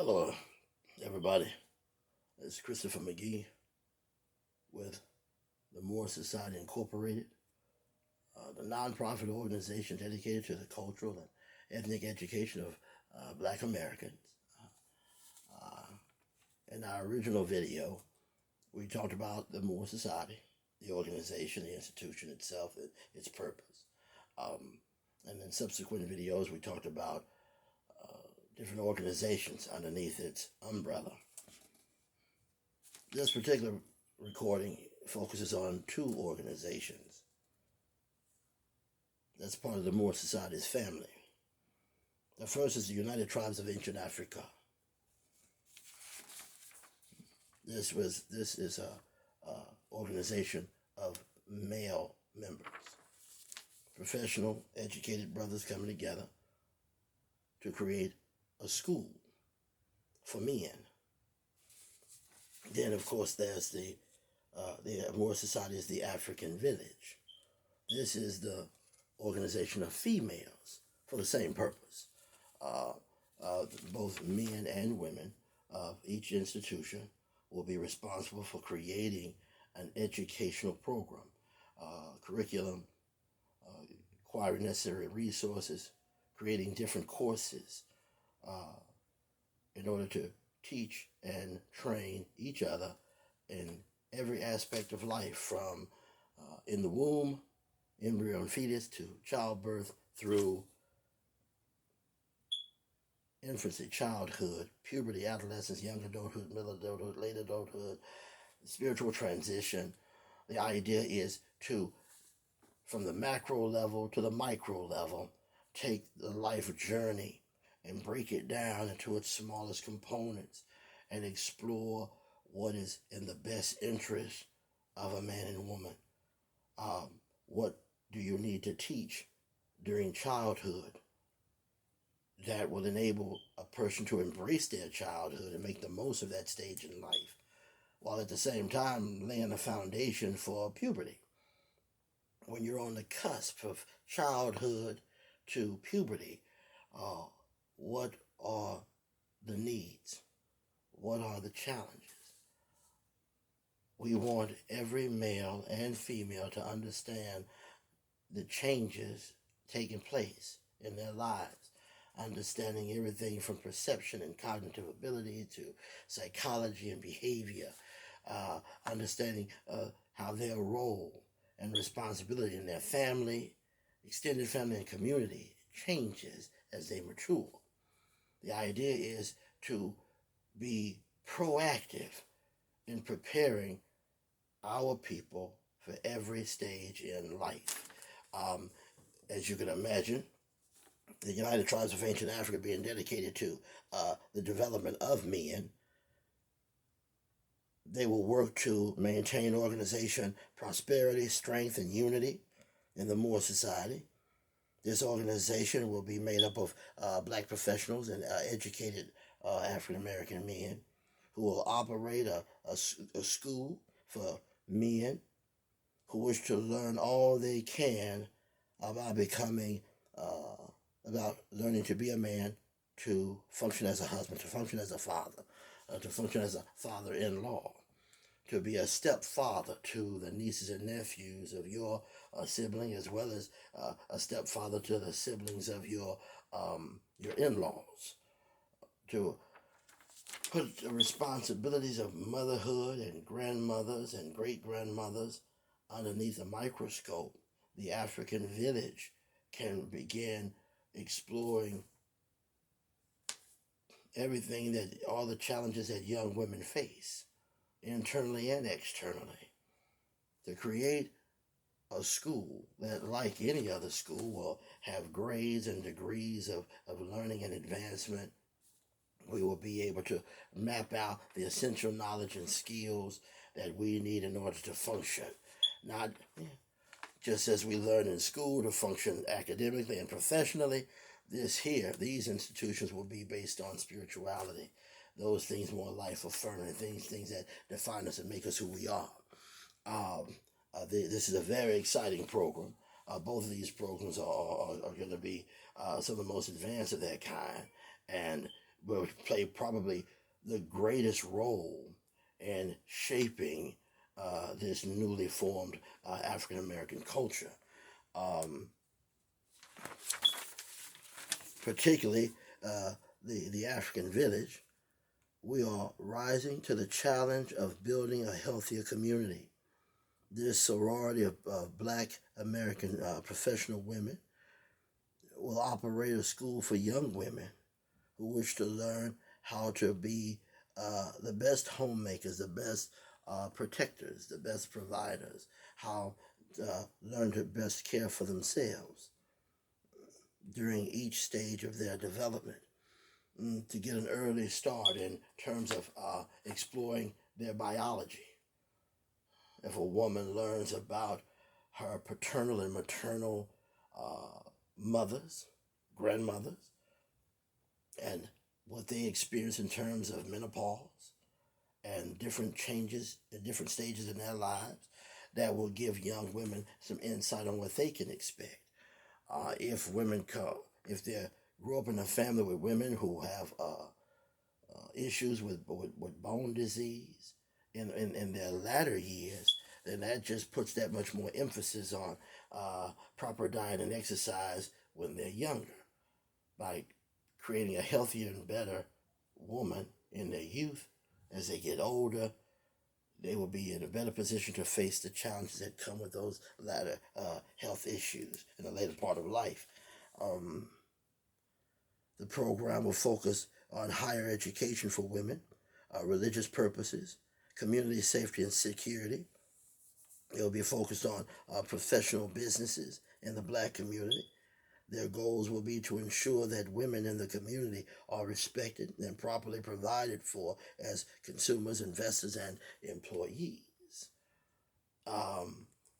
Hello, everybody. It's Christopher McGee with the Moore Society Incorporated, the nonprofit organization dedicated to the cultural and ethnic education of Black Americans. Uh, in our original video, we talked about the Moore Society, the organization, the institution itself, its purpose. And in subsequent videos, we talked about different organizations underneath its umbrella. This particular recording focuses on two organizations that's part of the Moore Society's family. The first is the United Tribes of Ancient Africa. This is a organization of male members, professional, educated brothers coming together to create a school for men. Then, of course, there's the Moore Society is the African Village. This is the organization of females for the same purpose. Both men and women of each institution will be responsible for creating an educational program, curriculum, acquiring necessary resources, creating different courses in order to teach and train each other in every aspect of life, from in the womb, embryo and fetus, to childbirth, through infancy, childhood, puberty, adolescence, young adulthood, middle adulthood, late adulthood, spiritual transition. The idea is to, from the macro level to the micro level, take the life journey and break it down into its smallest components and explore what is in the best interest of a man and woman. What do you need to teach during childhood that will enable a person to embrace their childhood and make the most of that stage in life, while at the same time laying a foundation for puberty? When you're on the cusp of childhood to puberty, what are the needs? What are the challenges? We want every male and female to understand the changes taking place in their lives, understanding everything from perception and cognitive ability to psychology and behavior, understanding how their role and responsibility in their family, extended family, and community changes as they mature. The idea is to be proactive in preparing our people for every stage in life. As you can imagine, the United Tribes of Ancient Africa being dedicated to the development of men, they will work to maintain organization, prosperity, strength, and unity in the Moore Society. This organization will be made up of black professionals and educated African American men who will operate a school for men who wish to learn all they can about becoming, about learning to be a man, to function as a husband, to function as a father, to function as a father-in-law, to be a stepfather to the nieces and nephews of your sibling, as well as a stepfather to the siblings of your in-laws, to put the responsibilities of motherhood and grandmothers and great-grandmothers underneath a microscope. The African village can begin exploring everything, that all the challenges that young women face, internally and externally, to create a school that, like any other school, will have grades and degrees of learning and advancement. We will be able to map out the essential knowledge and skills that we need in order to function. Not just as we learn in school to function academically and professionally. These institutions will be based on spirituality. Those things more life affirming, things that define us and make us who we are. This is a very exciting program. Both of these programs are going to be some of the most advanced of their kind, and will play probably the greatest role in shaping this newly formed African American culture. Um, Particularly the African village, we are rising to the challenge of building a healthier community. This sorority of black American professional women will operate a school for young women who wish to learn how to be the best homemakers, the best protectors, the best providers, how to learn to best care for themselves during each stage of their development, to get an early start in terms of exploring their biology. If a woman learns about her paternal and maternal mothers, grandmothers, and what they experience in terms of menopause and different changes in different stages in their lives, that will give young women some insight on what they can expect. If they grew up in a family with women who have issues with bone disease in their latter years, then that just puts that much more emphasis on proper diet and exercise when they're younger, by creating a healthier and better woman in their youth. As they get older, they will be in a better position to face the challenges that come with those latter health issues in the later part of life. The program will focus on higher education for women, religious purposes, community safety and security. It will be focused on professional businesses in the black community. Their goals will be to ensure that women in the community are respected and properly provided for as consumers, investors, and employees.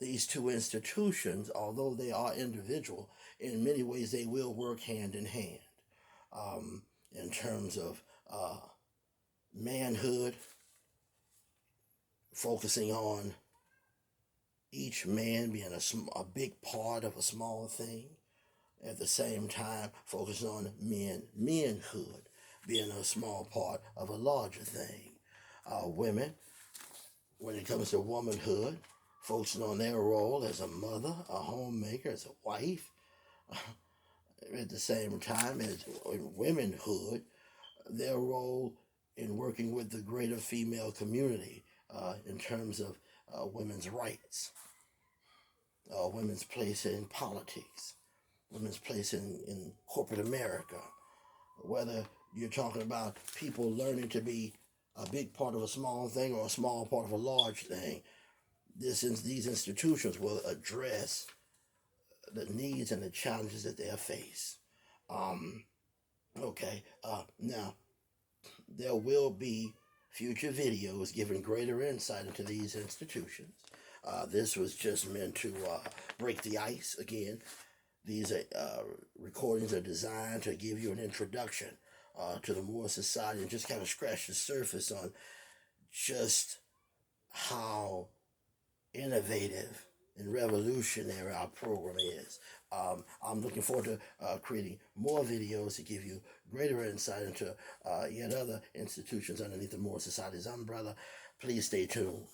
These two institutions, although they are individual, in many ways they will work hand in hand in terms of manhood, focusing on each man being a big part of a small thing. At the same time, focusing on manhood being a small part of a larger thing. Women, when it comes to womanhood, focusing on their role as a mother, a homemaker, as a wife. At the same time as in womanhood, their role in working with the greater female community in terms of women's rights, women's place in politics, women's place in corporate America. Whether you're talking about people learning to be a big part of a small thing or a small part of a large thing, these institutions will address the needs and the challenges that they face. Now, there will be future videos giving greater insight into these institutions. This was just meant to break the ice again. These recordings are designed to give you an introduction to the Moore Society and just kind of scratch the surface on just how innovative and revolutionary our program is. I'm looking forward to creating more videos to give you greater insight into yet other institutions underneath the Moore Society's umbrella. Please stay tuned.